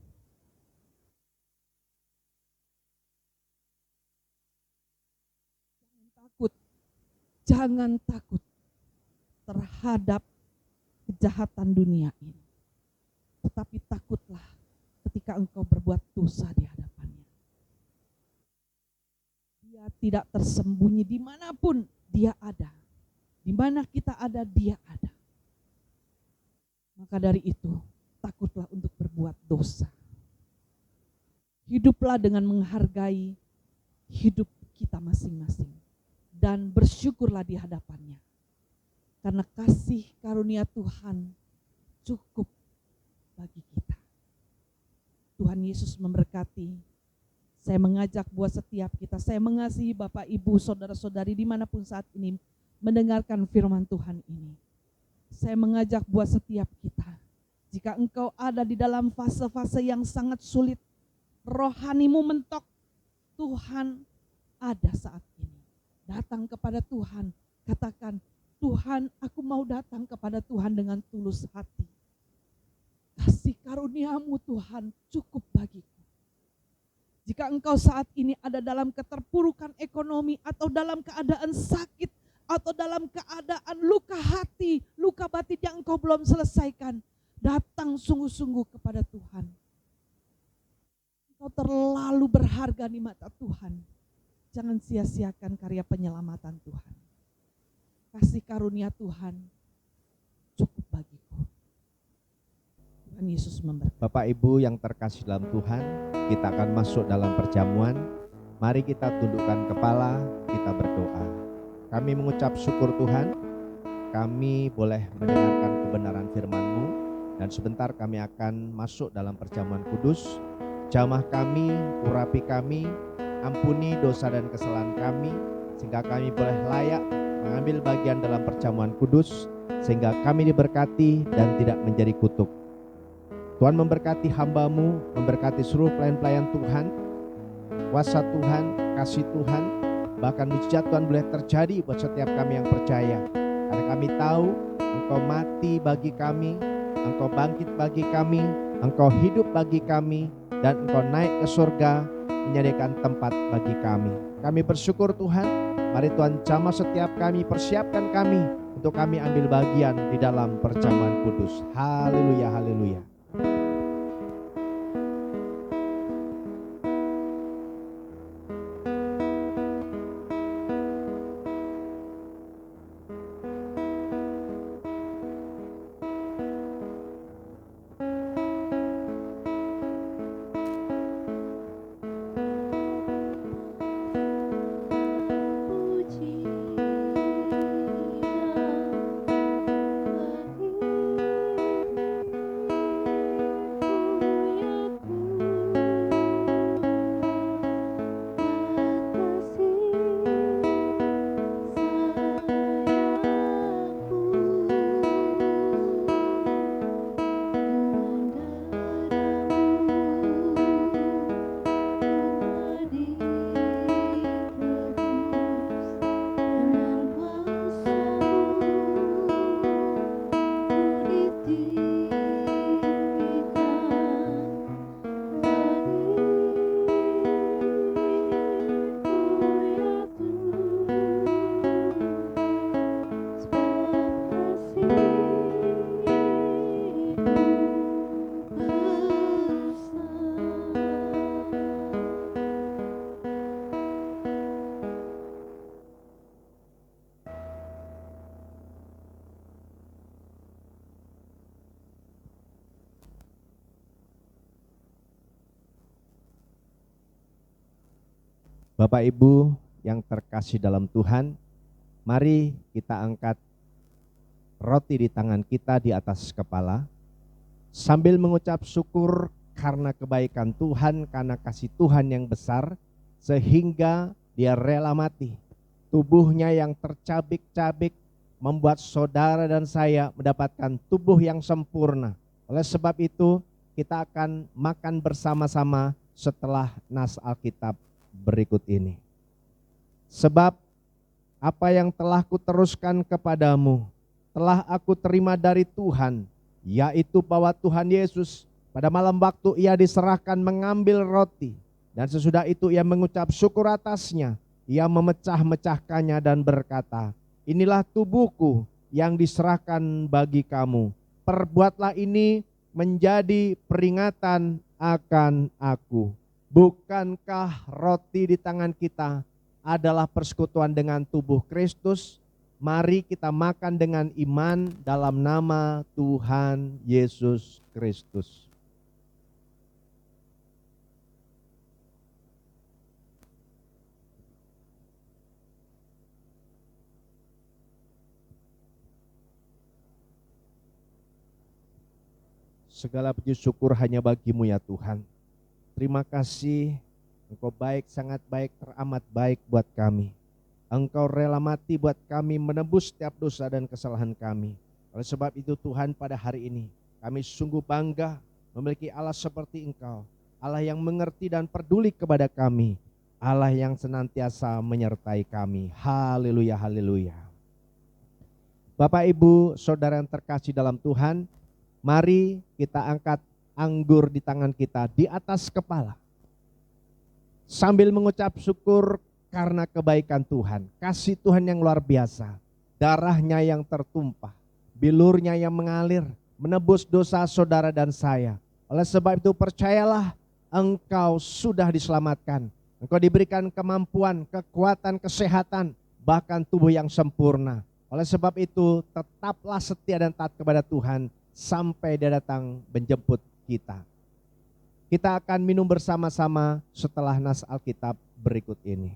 Jangan takut terhadap kejahatan dunia ini. Tetapi takutlah ketika engkau berbuat dosa di hadapannya. Dia tidak tersembunyi dimanapun dia ada. Di mana kita ada, dia ada. Maka dari itu, takutlah untuk berbuat dosa. Hiduplah dengan menghargai hidup kita masing-masing. Dan bersyukurlah di hadapannya. Karena kasih karunia Tuhan cukup bagi kita. Tuhan Yesus memberkati. Saya mengajak buat setiap kita, saya mengasihi Bapak, Ibu, saudara-saudari dimanapun saat ini mendengarkan firman Tuhan ini. Saya mengajak buat setiap kita, jika engkau ada di dalam fase-fase yang sangat sulit, rohanimu mentok, Tuhan ada saat ini. Datang kepada Tuhan, katakan, Tuhan, aku mau datang kepada Tuhan dengan tulus hati. Kasih karuniamu Tuhan cukup bagiku. Jika engkau saat ini ada dalam keterpurukan ekonomi atau dalam keadaan sakit atau dalam keadaan luka hati, luka batin yang engkau belum selesaikan, datang sungguh-sungguh kepada Tuhan. Engkau terlalu berharga di mata Tuhan. Jangan sia-siakan karya penyelamatan Tuhan. Kasih karunia Tuhan cukup bagiku. Tuhan Yesus memberkati. Bapak Ibu yang terkasih dalam Tuhan, kita akan masuk dalam perjamuan. Mari kita tundukkan kepala, kita berdoa. Kami mengucap syukur Tuhan, kami boleh mendengarkan kebenaran firman-Mu, dan sebentar kami akan masuk dalam perjamuan kudus. Jamah kami, urapi kami, ampuni dosa dan kesalahan kami, sehingga kami boleh layak mengambil bagian dalam perjamuan kudus, sehingga kami diberkati dan tidak menjadi kutuk. Tuhan memberkati hamba-Mu, memberkati seluruh pelayan-pelayan Tuhan. Kuasa Tuhan, kasih Tuhan, bahkan mujizat Tuhan boleh terjadi buat setiap kami yang percaya. Karena kami tahu Engkau mati bagi kami, Engkau bangkit bagi kami, Engkau hidup bagi kami, dan Engkau naik ke surga menyediakan tempat bagi kami. Kami bersyukur Tuhan, mari Tuhan jamah setiap kami, persiapkan kami untuk kami ambil bagian di dalam perjamuan kudus. Haleluya, haleluya. Bapak Ibu yang terkasih dalam Tuhan, mari kita angkat roti di tangan kita di atas kepala, sambil mengucap syukur karena kebaikan Tuhan, karena kasih Tuhan yang besar, sehingga Dia rela mati. Tubuhnya yang tercabik-cabik membuat saudara dan saya mendapatkan tubuh yang sempurna. Oleh sebab itu, kita akan makan bersama-sama setelah nas Alkitab berikut ini. Sebab apa yang telah kuteruskan kepadamu telah aku terima dari Tuhan, yaitu bahwa Tuhan Yesus pada malam waktu Ia diserahkan mengambil roti, dan sesudah itu Ia mengucap syukur atasnya, Ia memecah-mecahkannya dan berkata, inilah tubuhku yang diserahkan bagi kamu. Perbuatlah ini menjadi peringatan akan aku. Bukankah roti di tangan kita adalah persekutuan dengan tubuh Kristus? Mari kita makan dengan iman dalam nama Tuhan Yesus Kristus. Segala puji syukur hanya bagimu ya Tuhan. Terima kasih, Engkau baik, sangat baik, teramat baik buat kami. Engkau rela mati buat kami, menebus setiap dosa dan kesalahan kami. Oleh sebab itu Tuhan, pada hari ini kami sungguh bangga memiliki Allah seperti Engkau. Allah yang mengerti dan peduli kepada kami. Allah yang senantiasa menyertai kami. Haleluya, haleluya. Bapak, Ibu, Saudara yang terkasih dalam Tuhan, mari kita angkat anggur di tangan kita di atas kepala. Sambil mengucap syukur karena kebaikan Tuhan, kasih Tuhan yang luar biasa, darahnya yang tertumpah, bilurnya yang mengalir, menebus dosa saudara dan saya. Oleh sebab itu percayalah, engkau sudah diselamatkan. Engkau diberikan kemampuan, kekuatan, kesehatan, bahkan tubuh yang sempurna. Oleh sebab itu tetaplah setia dan taat kepada Tuhan sampai Dia datang menjemput kita. Kita akan minum bersama-sama setelah nas Alkitab berikut ini.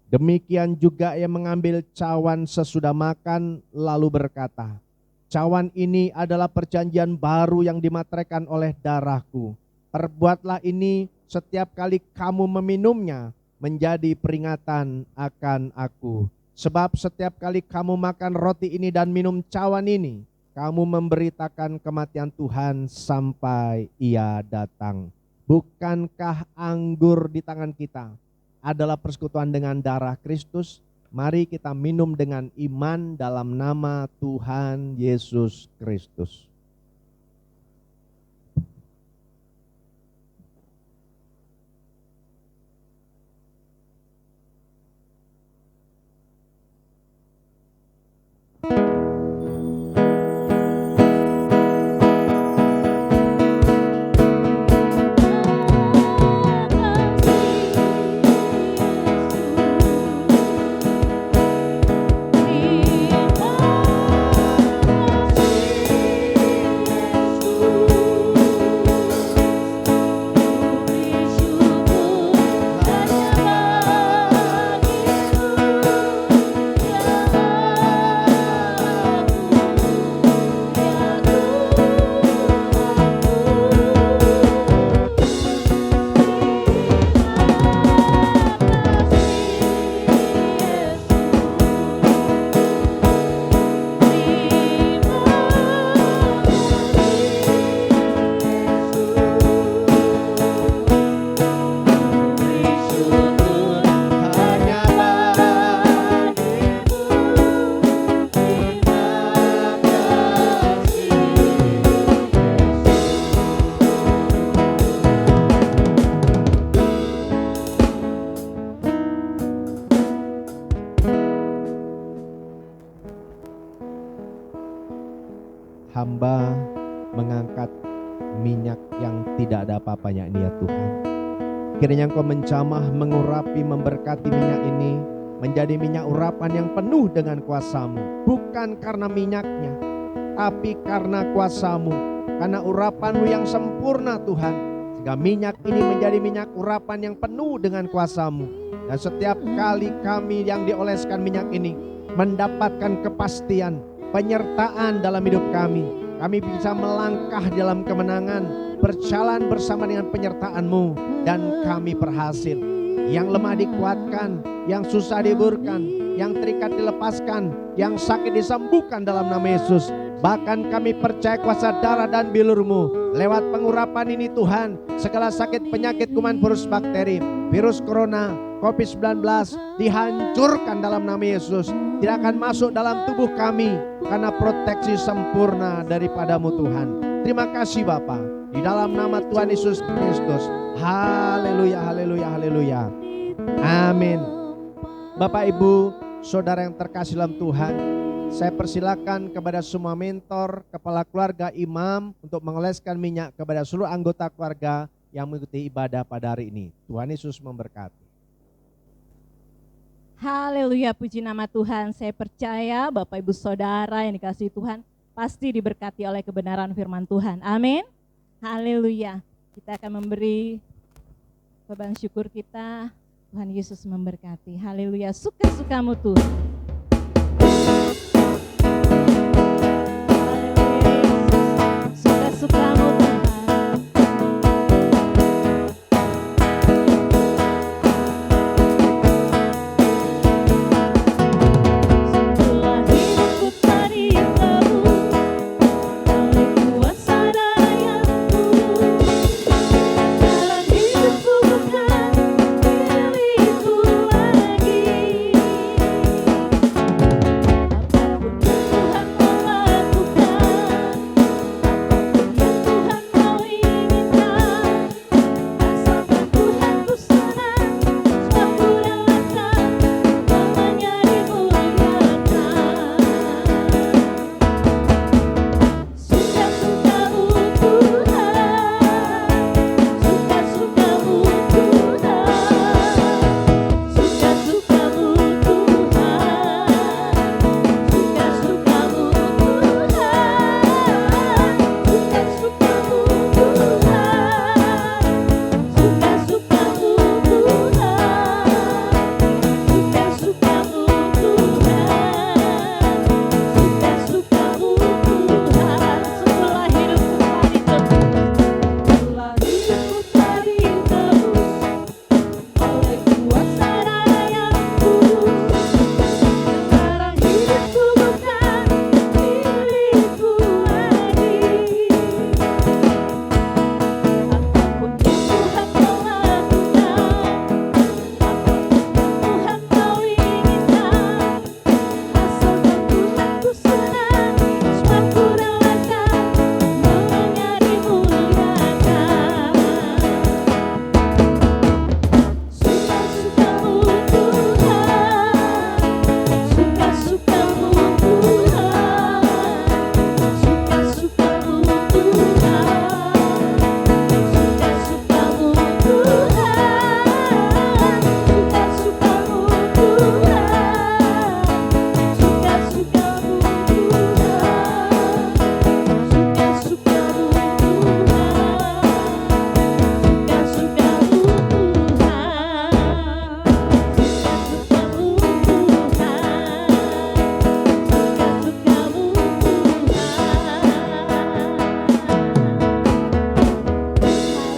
Demikian juga ia mengambil cawan sesudah makan lalu berkata, cawan ini adalah perjanjian baru yang dimateraikan oleh darahku. Perbuatlah ini setiap kali kamu meminumnya menjadi peringatan akan aku. Sebab setiap kali kamu makan roti ini dan minum cawan ini, kamu memberitakan kematian Tuhan sampai Ia datang. Bukankah anggur di tangan kita adalah persekutuan dengan darah Kristus? Mari kita minum dengan iman dalam nama Tuhan Yesus Kristus. Hamba mengangkat minyak yang tidak ada apa-apanya ini ya Tuhan. Kiranya Engkau menjamah, mengurapi, memberkati minyak ini menjadi minyak urapan yang penuh dengan kuasa-Mu. Bukan karena minyaknya, tapi karena kuasa-Mu, karena urapan-Mu yang sempurna Tuhan. Sehingga minyak ini menjadi minyak urapan yang penuh dengan kuasa-Mu. Dan setiap kali kami yang dioleskan minyak ini mendapatkan kepastian, penyertaan dalam hidup kami. Kami bisa melangkah dalam kemenangan, berjalan bersama dengan penyertaan-Mu, dan kami berhasil. Yang lemah dikuatkan, yang susah diburkan, yang terikat dilepaskan, yang sakit disembuhkan dalam nama Yesus. Bahkan kami percaya kuasa darah dan bilur-Mu. Lewat pengurapan ini Tuhan, segala sakit, penyakit, kuman, virus, bakteri, virus corona, COVID-19 dihancurkan dalam nama Yesus. Tidak akan masuk dalam tubuh kami karena proteksi sempurna daripada-Mu Tuhan. Terima kasih Bapa, di dalam nama Tuhan Yesus Kristus. Haleluya, haleluya, haleluya. Amin. Bapak, Ibu, Saudara yang terkasih dalam Tuhan, Saya persilakan kepada semua mentor, kepala keluarga, imam untuk mengoleskan minyak kepada seluruh anggota keluarga yang mengikuti ibadah pada hari ini. Tuhan Yesus memberkati. Haleluya, puji nama Tuhan. Saya percaya Bapak Ibu Saudara yang dikasihi Tuhan pasti diberkati oleh kebenaran firman Tuhan. Amin. Haleluya. Kita akan memberi beban syukur kita. Tuhan Yesus memberkati. Haleluya. Suka-sukamu Tuhan. Suka-sukamu Tuhan. Setelah hidupku tadi terus oleh kuasa darah yang tulus, dalam hidupku bukan milikku lagi. Apapun yang Tuhan mau lakukan, apapun yang Tuhan mau inginkan, asalkan Tuhan ku senang, sebab ku relakan namanya dimuliakan. Suka-sukamu Tuhan, suka-sukamu Tuhan, suka-sukamu Tuhan, suka-sukamu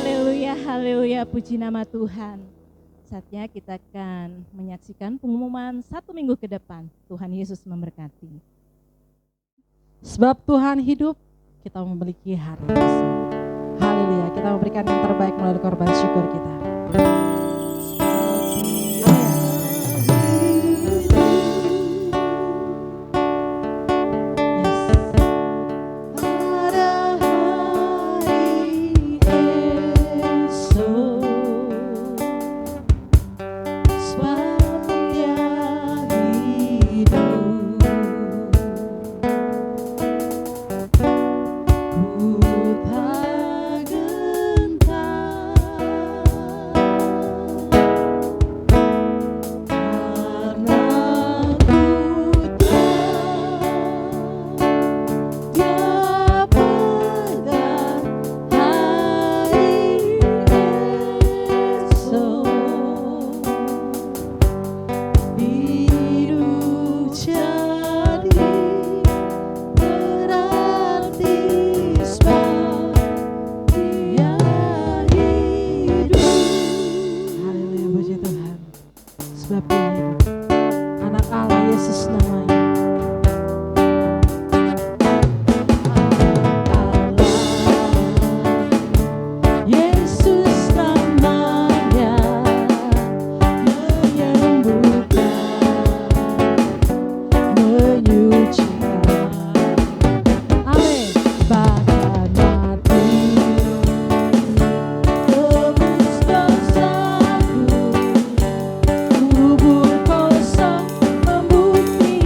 Haleluya, haleluya, puji nama Tuhan. Saatnya kita akan menyaksikan pengumuman 1 minggu ke depan. Tuhan Yesus memberkati. Sebab Tuhan hidup, kita memiliki hari esok. Haleluya, kita memberikan yang terbaik melalui korban syukur kita. Sebab Dia hidup. Anak Allah Yesus namanya. Yesus namanya menyembuhkan, menyucikan. Amin. Bahkan mati tebus dosaku, kubur kosong membuktikan.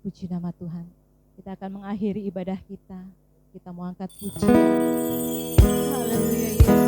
puji nama Tuhan. Kita akan mengakhiri ibadah kita. Kita mau angkat pujian. Haleluya Yesus.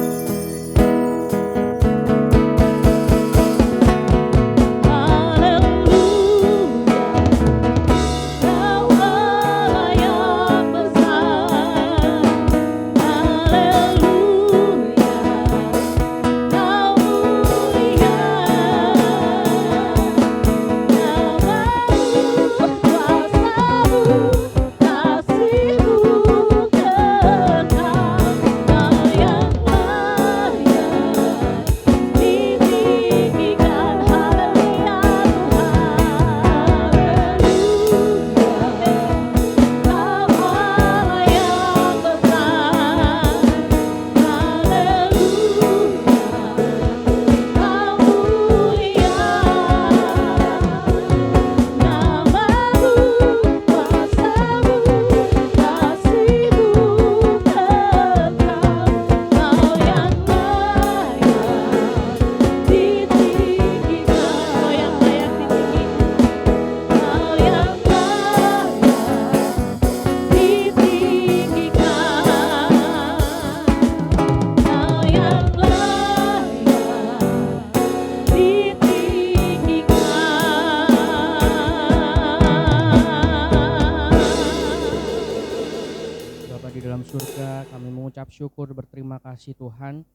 Syukur berterima kasih Tuhan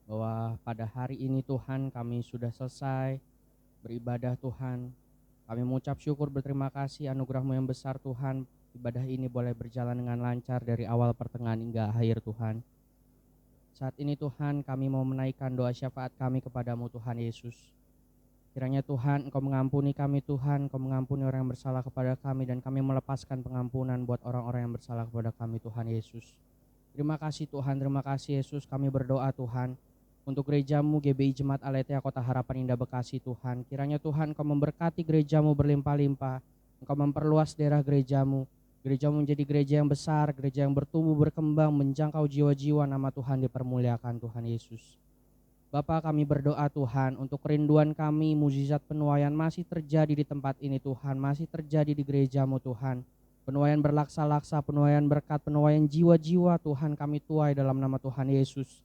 bahwa pada hari ini Tuhan kami sudah selesai beribadah Tuhan. Kami mengucap syukur berterima kasih anugerah-Mu yang besar Tuhan. Ibadah ini boleh berjalan dengan lancar dari awal pertengahan hingga akhir Tuhan. Saat ini Tuhan kami mau menaikkan doa syafaat kami kepadamu Tuhan Yesus. Kiranya Tuhan Engkau mengampuni kami Tuhan, Engkau mengampuni orang yang bersalah kepada kami dan kami melepaskan pengampunan buat orang-orang yang bersalah kepada kami Tuhan Yesus. Terima kasih Tuhan, terima kasih Yesus. Kami berdoa Tuhan untuk gerejamu GBI Jemaat Aletheia Kota Harapan Indah Bekasi Tuhan. Kiranya Tuhan Engkau memberkati gerejamu berlimpah-limpah. Engkau memperluas daerah gerejamu. Gerejamu menjadi gereja yang besar, gereja yang bertumbuh, berkembang, menjangkau jiwa-jiwa. Nama Tuhan dipermuliakan Tuhan Yesus. Bapa kami berdoa Tuhan untuk kerinduan kami, mukjizat penuaian masih terjadi di tempat ini Tuhan. Masih terjadi di gerejamu Tuhan. Penuaian berlaksa-laksa, penuaian berkat, penuaian jiwa-jiwa Tuhan kami tuai dalam nama Tuhan Yesus.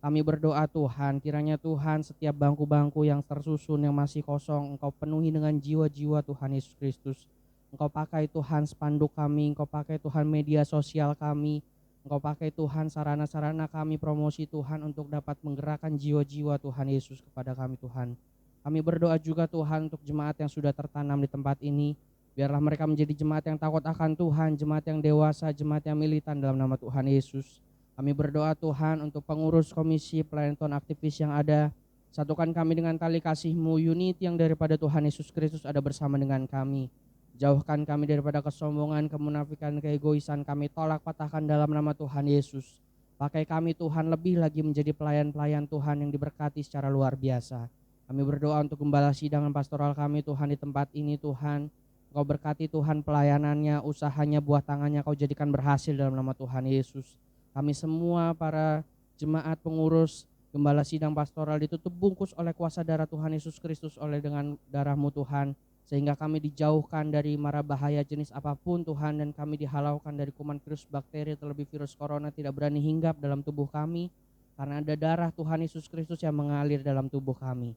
Kami berdoa Tuhan, kiranya Tuhan setiap bangku-bangku yang tersusun yang masih kosong, Engkau penuhi dengan jiwa-jiwa Tuhan Yesus Kristus. Engkau pakai Tuhan spanduk kami, Engkau pakai Tuhan media sosial kami, Engkau pakai Tuhan sarana-sarana kami promosi Tuhan untuk dapat menggerakkan jiwa-jiwa Tuhan Yesus kepada kami Tuhan. Kami berdoa juga Tuhan untuk jemaat yang sudah tertanam di tempat ini. Biarlah mereka menjadi jemaat yang takut akan Tuhan, jemaat yang dewasa, jemaat yang militan dalam nama Tuhan Yesus. Kami berdoa Tuhan untuk pengurus komisi pelayanan Tuhan aktivis yang ada. Satukan kami dengan tali kasih-Mu, unity yang daripada Tuhan Yesus Kristus ada bersama dengan kami. Jauhkan kami daripada kesombongan, kemunafikan, keegoisan. Kami tolak patahkan dalam nama Tuhan Yesus. Pakai kami Tuhan lebih lagi menjadi pelayan-pelayan Tuhan yang diberkati secara luar biasa. Kami berdoa untuk gembala sidang dan pastoral kami Tuhan di tempat ini Tuhan. Kau berkati Tuhan pelayanannya, usahanya, buah tangannya Kau jadikan berhasil dalam nama Tuhan Yesus. Kami semua para jemaat pengurus gembala sidang pastoral ditutup bungkus oleh kuasa darah Tuhan Yesus Kristus oleh dengan darah-Mu Tuhan. Sehingga kami dijauhkan dari mara bahaya jenis apapun Tuhan dan kami dihalaukan dari kuman virus bakteri terlebih virus corona tidak berani hinggap dalam tubuh kami. Karena ada darah Tuhan Yesus Kristus yang mengalir dalam tubuh kami.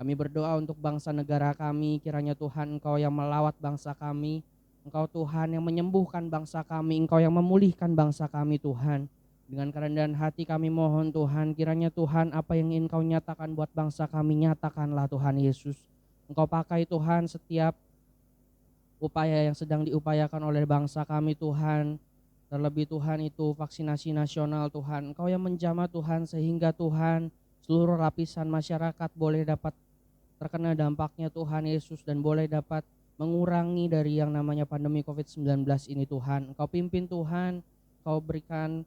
Kami berdoa untuk bangsa negara kami, kiranya Tuhan Engkau yang melawat bangsa kami, Engkau Tuhan yang menyembuhkan bangsa kami, Engkau yang memulihkan bangsa kami Tuhan. Dengan kerendahan hati kami mohon Tuhan, kiranya Tuhan apa yang ingin Engkau nyatakan buat bangsa kami, nyatakanlah Tuhan Yesus. Engkau pakai Tuhan setiap upaya yang sedang diupayakan oleh bangsa kami Tuhan. Terlebih Tuhan itu vaksinasi nasional Tuhan, Engkau yang menjamah Tuhan sehingga Tuhan seluruh lapisan masyarakat boleh dapat terkena dampaknya Tuhan Yesus dan boleh dapat mengurangi dari yang namanya pandemi COVID-19 ini Tuhan. Engkau pimpin Tuhan, Engkau berikan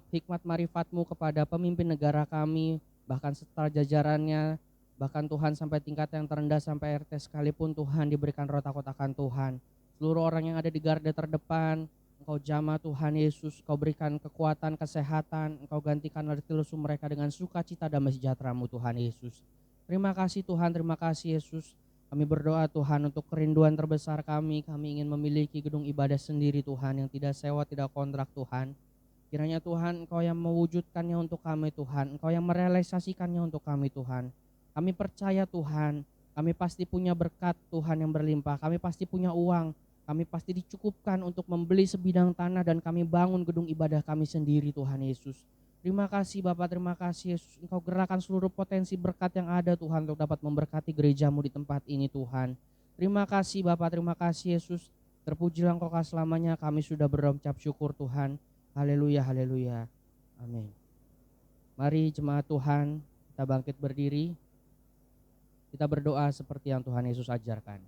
hikmat marifat-Mu kepada pemimpin negara kami, bahkan serta jajarannya, bahkan Tuhan sampai tingkat yang terendah sampai RT sekalipun Tuhan diberikan roh takut akan Tuhan. Seluruh orang yang ada di garda terdepan, Engkau jamah Tuhan Yesus, Engkau berikan kekuatan, kesehatan, Engkau gantikan letih lesu mereka dengan sukacita damai sejahtera-Mu Tuhan Yesus. Terima kasih Tuhan, terima kasih Yesus. Kami berdoa Tuhan untuk kerinduan terbesar kami ingin memiliki gedung ibadah sendiri Tuhan, yang tidak sewa, tidak kontrak Tuhan. Kiranya Tuhan Engkau yang mewujudkannya untuk kami Tuhan, Engkau yang merealisasikannya untuk kami Tuhan. Kami percaya Tuhan, kami pasti punya berkat Tuhan yang berlimpah, kami pasti punya uang, kami pasti dicukupkan untuk membeli sebidang tanah dan kami bangun gedung ibadah kami sendiri Tuhan Yesus. Terima kasih Bapak, terima kasih Yesus. Engkau gerakan seluruh potensi berkat yang ada Tuhan untuk dapat memberkati gerejamu di tempat ini Tuhan. Terima kasih Bapak, terima kasih Yesus. Terpujilah Engkau selamanya, kami sudah berucap syukur Tuhan. Haleluya, haleluya. Amin. Mari jemaat Tuhan, kita bangkit berdiri. Kita berdoa seperti yang Tuhan Yesus ajarkan.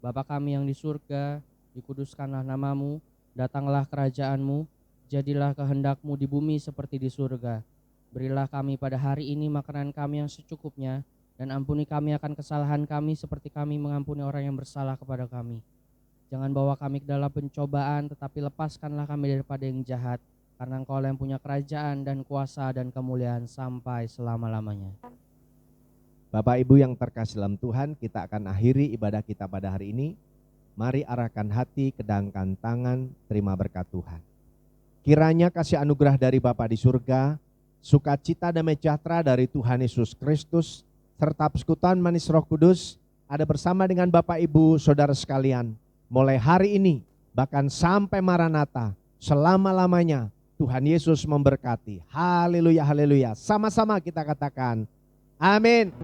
Bapa kami yang di surga, dikuduskanlah namamu, datanglah kerajaanmu, jadilah kehendak-Mu di bumi seperti di surga. Berilah kami pada hari ini makanan kami yang secukupnya, dan ampuni kami akan kesalahan kami seperti kami mengampuni orang yang bersalah kepada kami. Jangan bawa kami ke dalam pencobaan, tetapi lepaskanlah kami daripada yang jahat, karena Engkau yang punya kerajaan dan kuasa dan kemuliaan sampai selama-lamanya. Bapak Ibu yang terkasih dalam Tuhan, kita akan akhiri ibadah kita pada hari ini. Mari arahkan hati, kedangkan tangan, terima berkat Tuhan. Kiranya kasih anugerah dari Bapa di surga, sukacita damai sejahtera dari Tuhan Yesus Kristus, serta persekutuan manis Roh Kudus ada bersama dengan Bapak Ibu Saudara sekalian. Mulai hari ini bahkan sampai Maranatha, selama-lamanya Tuhan Yesus memberkati. Haleluya, haleluya. Sama-sama kita katakan amin.